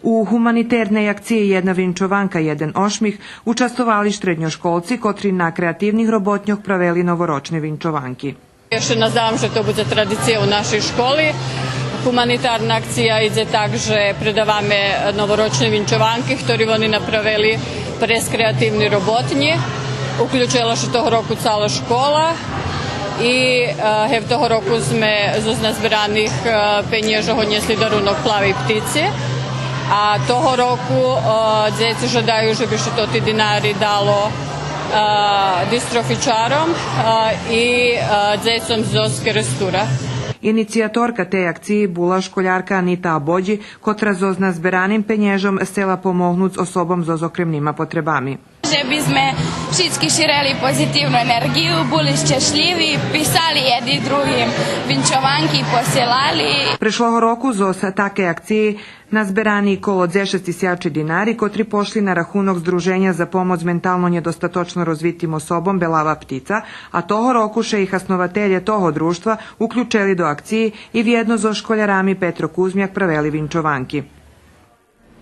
U humanitarnej akciji Jedna vinčovanka, jeden ošmih učestvovali štrednjoškolci, kotri na kreativnih robotnjoh praveli novoročne vinčovanki. Jeszcze nazywam, że to będzie tradycja u naszej szkoły. Humanitarna akcija ide tak, že predavame novoročne vinčovanky, ktoré oni napravili prez kreativni robotnje. Uključila še toho roku cala škola i toho roku sme zo nazberanih penježa odnesli darunok Plavi ptici. A toho roku djeci žadaju, že bi što to ti dinari dalo distrofičarom i djecom Zoske Restura. Inicijatorka te akciji bula školjarka Anita Abođi, kotra zozna zberanim penježom stela pomognuc osobom z okremnima potrebami. Že bi sme všetky širili pozitívnu energiju, boli šťastliví, pisali jedni drugim vinčovanky, posielali. Prešloho roku zos take akciji nazberani kolo 10.000 dinari, kotri pošli na rahunok Združenja za pomoć mentalno nedostatočno rozvitim osobom Belava ptica, a toho roku še ih osnovatelje toho društva uključili do akciji i vjedno zo školjarami Petro Kuzmjak praveli vinčovanki.